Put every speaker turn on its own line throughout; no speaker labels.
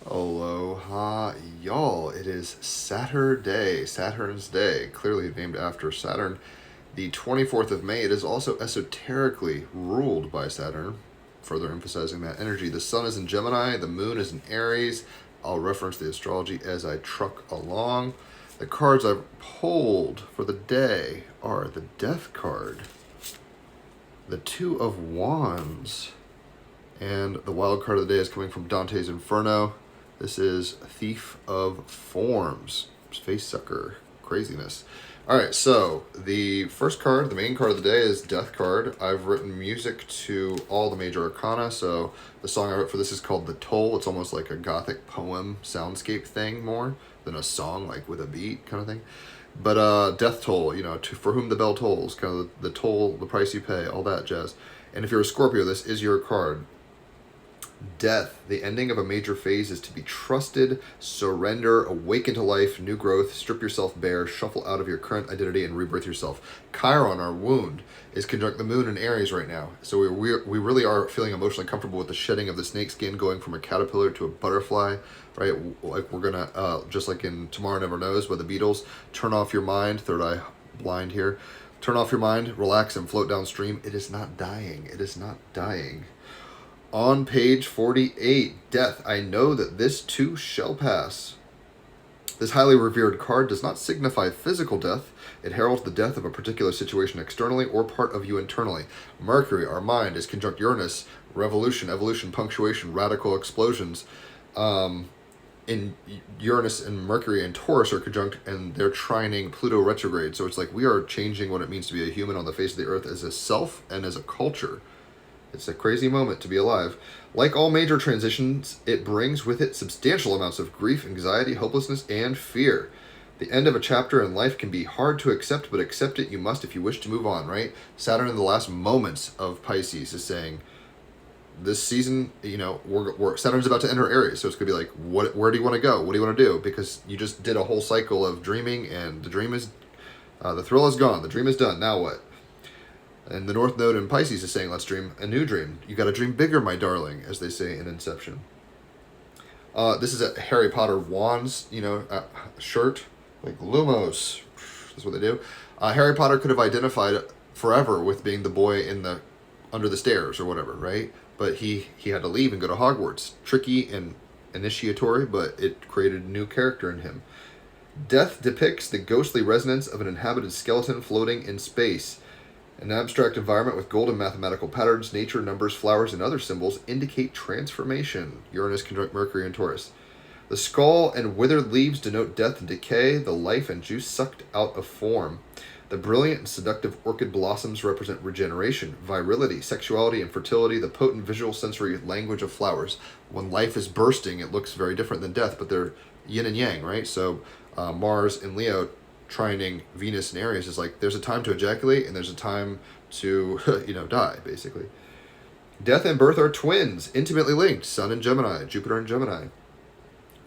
Aloha, y'all. It is Saturday, Saturn's Day, clearly named after Saturn. The 24th of May, it is also esoterically ruled by Saturn, further emphasizing that energy. The sun is in Gemini, the moon is in Aries. I'll reference the astrology as I truck along. The cards I've pulled for the day are the Death card, the Two of Wands, and the wild card of the day is coming from Dante's Inferno. This is Thief of Forms, Face Sucker, craziness. All right, so the first card, the main card of the day is Death card. I've written music to all the major arcana, so the song I wrote for this is called The Toll. It's almost like a gothic poem soundscape thing more than a song like with a beat kind of thing. But Death Toll, for whom the bell tolls, kind of the toll, the price you pay, all that jazz. And if you're a Scorpio, this is your card. Death, the ending of a major phase, is to be trusted, surrender, awaken to life, new growth, strip yourself bare, shuffle out of your current identity, and rebirth yourself. Chiron, our wound, is conjunct the moon in Aries right now. So we really are feeling emotionally comfortable with the shedding of the snake skin, going from a caterpillar to a butterfly, right? Like we're going to, just like in Tomorrow Never Knows by the Beatles, turn off your mind, third eye blind here. Turn off your mind, relax, and float downstream. It is not dying. It is not dying. On page 48, Death, I know that this too shall pass. This highly revered card does not signify physical death. It heralds the death of a particular situation externally or part of you internally. Mercury, our mind, is conjunct Uranus, revolution, evolution, punctuation, radical explosions. In Uranus and Mercury and Taurus are conjunct, and they're trining Pluto retrograde. So it's like we are changing what it means to be a human on the face of the earth as a self and as a culture. It's a crazy moment to be alive. Like all major transitions, it brings with it substantial amounts of grief, anxiety, hopelessness, and fear. The end of a chapter in life can be hard to accept, but accept it you must if you wish to move on, right? Saturn in the last moments of Pisces is saying, this season, Saturn's about to enter Aries, so it's going to be like, where do you want to go? What do you want to do? Because you just did a whole cycle of dreaming, and the thrill is gone, the dream is done, now what? And the North Node in Pisces is saying, let's dream a new dream. You got to dream bigger, my darling, as they say in Inception. This is a Harry Potter wands, shirt, like Lumos. That's what they do. Harry Potter could have identified forever with being the boy under the stairs or whatever, right? But he had to leave and go to Hogwarts. Tricky and initiatory, but it created a new character in him. Death depicts the ghostly resonance of an inhabited skeleton floating in space. An abstract environment with golden mathematical patterns, nature, numbers, flowers, and other symbols indicate transformation. Uranus conjunct Mercury and Taurus. The skull and withered leaves denote death and decay, the life and juice sucked out of form. The brilliant and seductive orchid blossoms represent regeneration, virility, sexuality, and fertility, the potent visual sensory language of flowers. When life is bursting, it looks very different than death, but they're yin and yang, right? So Mars in Leo trining Venus and Aries is like there's a time to ejaculate and there's a time to die, basically. Death and birth are twins, intimately linked. Sun and Gemini, Jupiter and Gemini.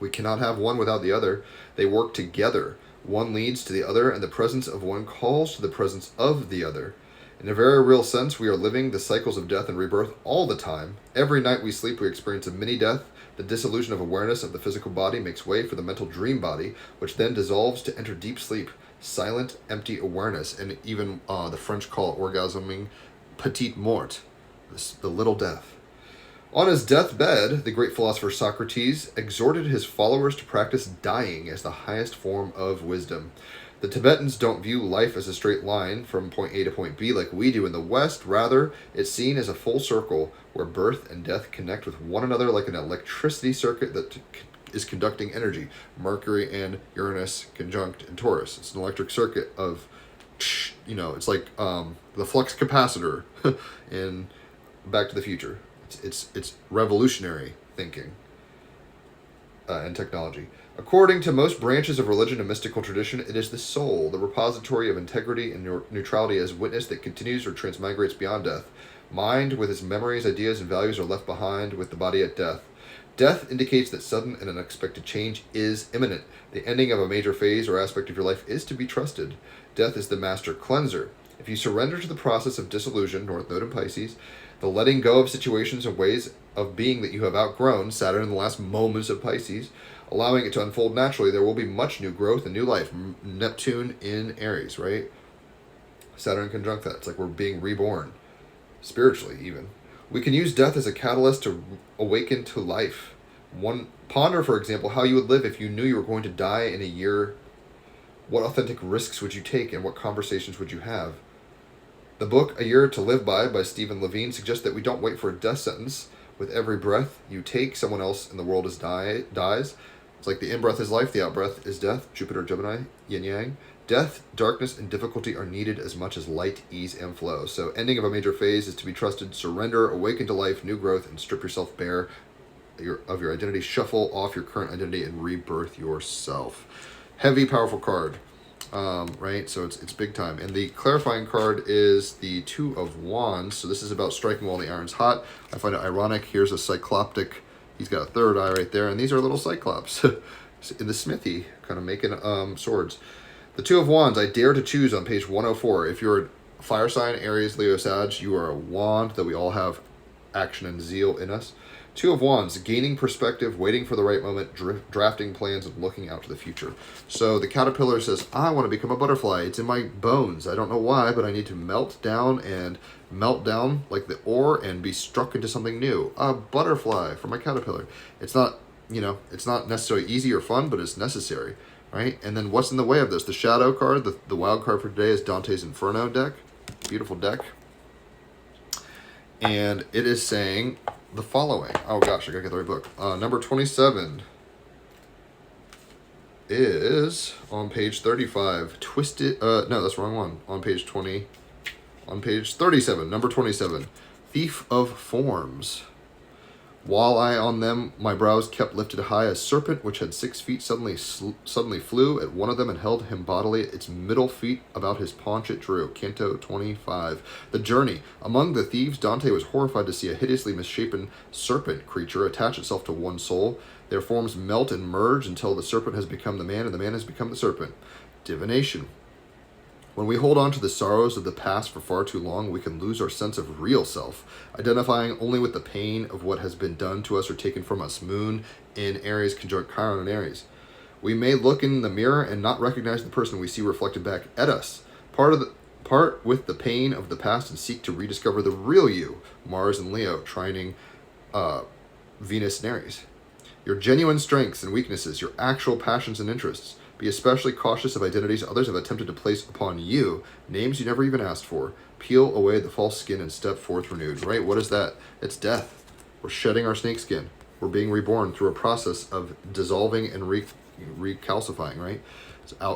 We cannot have one without the other. They work together. One leads to the other, and the presence of one calls to the presence of the other. In a very real sense, we are living the cycles of death and rebirth all the time. Every night we sleep, we experience a mini-death. The dissolution of awareness of the physical body makes way for the mental dream body, which then dissolves to enter deep sleep, silent, empty awareness, and even the French call orgasming petite mort, the little death. On his deathbed, the great philosopher Socrates exhorted his followers to practice dying as the highest form of wisdom. The Tibetans don't view life as a straight line from point A to point B like we do in the West. Rather, it's seen as a full circle where birth and death connect with one another like an electricity circuit that is conducting energy. Mercury and Uranus conjunct in Taurus. It's an electric circuit of, it's like the flux capacitor in Back to the Future. It's revolutionary thinking and technology. According to most branches of religion and mystical tradition, it is the soul, the repository of integrity and neutrality as witness that continues or transmigrates beyond death. Mind, with its memories, ideas, and values, are left behind with the body at death. Death indicates that sudden and unexpected change is imminent. The ending of a major phase or aspect of your life is to be trusted. Death is the master cleanser. If you surrender to the process of dissolution, North Node in Pisces, the letting go of situations and ways of being that you have outgrown, Saturn in the last moments of Pisces, allowing it to unfold naturally, there will be much new growth and new life. Neptune in Aries, right? Saturn conjunct that. It's like we're being reborn, spiritually even. We can use death as a catalyst to awaken to life. Ponder, for example, how you would live if you knew you were going to die in a year. What authentic risks would you take, and what conversations would you have? The book A Year to Live by Stephen Levine suggests that we don't wait for a death sentence. With every breath you take, someone else in the world dies. It's like the in-breath is life, the out-breath is death. Jupiter, Gemini, yin-yang. Death, darkness, and difficulty are needed as much as light, ease, and flow. So ending of a major phase is to be trusted. Surrender, awaken to life, new growth, and strip yourself bare of your identity. Shuffle off your current identity and rebirth yourself. Heavy, powerful card. Right? So it's big time. And the clarifying card is the Two of Wands. So this is about striking while the iron's hot. I find it ironic. Here's a cycloptic. He's got a third eye right there. And these are little cyclops in the smithy, kind of making swords. The Two of Wands, I dare to choose on page 104. If you're a fire sign, Aries, Leo, Sag, you are a wand that we all have action and zeal in us. Two of Wands, gaining perspective, waiting for the right moment, drafting plans, and looking out to the future. So the caterpillar says, I want to become a butterfly. It's in my bones. I don't know why, but I need to melt down like the ore and be struck into something new. A butterfly for my caterpillar. It's not, it's not necessarily easy or fun, but it's necessary, right? And then what's in the way of this? The shadow card, the wild card for today is Dante's Inferno deck. Beautiful deck. And it is saying the following. Oh gosh, I gotta get the right book. Number 27 is on page 35. Twisted. No, that's the wrong one. On page 20. On page 37. Number 27. Thief of Forms. While I on them, my brows kept lifted high. A serpent which had 6 feet suddenly flew at one of them and held him bodily. Its middle feet about his paunch it drew. Canto 25. The Journey. Among the thieves, Dante was horrified to see a hideously misshapen serpent creature attach itself to one soul. Their forms melt and merge until the serpent has become the man and the man has become the serpent. Divination. When we hold on to the sorrows of the past for far too long, we can lose our sense of real self, identifying only with the pain of what has been done to us or taken from us. Moon in Aries, conjunct Chiron in Aries. We may look in the mirror and not recognize the person we see reflected back at us. Part with the pain of the past and seek to rediscover the real you. Mars and Leo, trining Venus in Aries. Your genuine strengths and weaknesses, your actual passions and interests. Be especially cautious of identities others have attempted to place upon you, names you never even asked for. Peel away the false skin and step forth renewed. Right? What is that? It's death. We're shedding our snake skin. We're being reborn through a process of dissolving and recalcifying, right?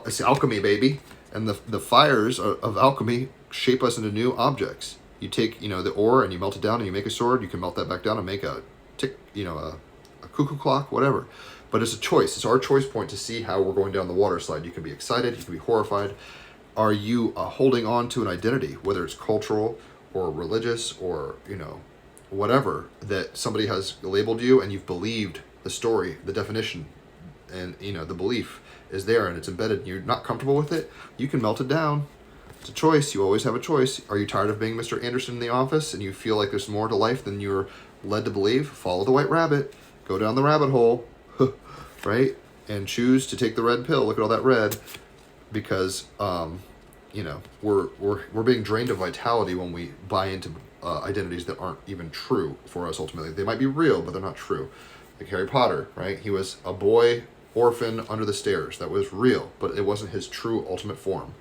It's alchemy, baby. And the fires of alchemy shape us into new objects. You take, the ore and you melt it down and you make a sword. You can melt that back down and make a cuckoo clock, whatever. But it's a choice. It's our choice point to see how we're going down the water slide. You can be excited. You can be horrified. Are you holding on to an identity, whether it's cultural or religious or, whatever, that somebody has labeled you and you've believed the story, the definition, and, the belief is there and it's embedded and you're not comfortable with it? You can melt it down. It's a choice. You always have a choice. Are you tired of being Mr. Anderson in the office and you feel like there's more to life than you're led to believe? Follow the white rabbit. Go down the rabbit hole. Right? And choose to take the red pill. Look at all that red. Because, we're being drained of vitality when we buy into identities that aren't even true for us ultimately. They might be real, but they're not true. Like Harry Potter, right? He was a boy orphan under the stairs. That was real, but it wasn't his true ultimate form.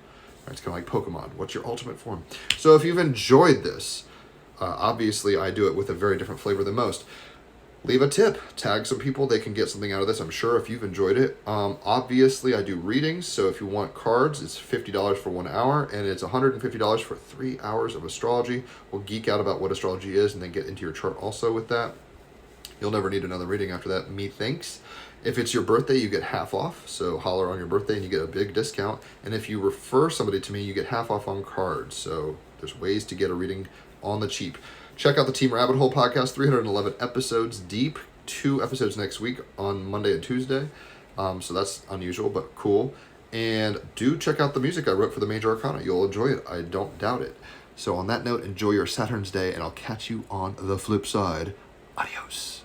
Right? It's kind of like Pokemon. What's your ultimate form? So if you've enjoyed this, obviously I do it with a very different flavor than most. Leave a tip. Tag some people. They can get something out of this, I'm sure, if you've enjoyed it. Obviously, I do readings, so if you want cards, it's $50 for 1 hour, and it's $150 for 3 hours of astrology. We'll geek out about what astrology is and then get into your chart also with that. You'll never need another reading after that, methinks. If it's your birthday, you get half off, so holler on your birthday and you get a big discount. And if you refer somebody to me, you get half off on cards. So there's ways to get a reading on the cheap. Check out the Team Rabbit Hole podcast, 311 episodes deep, 2 episodes next week on Monday and Tuesday. So that's unusual, but cool. And do check out the music I wrote for the Major Arcana. You'll enjoy it. I don't doubt it. So on that note, enjoy your Saturn's Day, and I'll catch you on the flip side. Adios.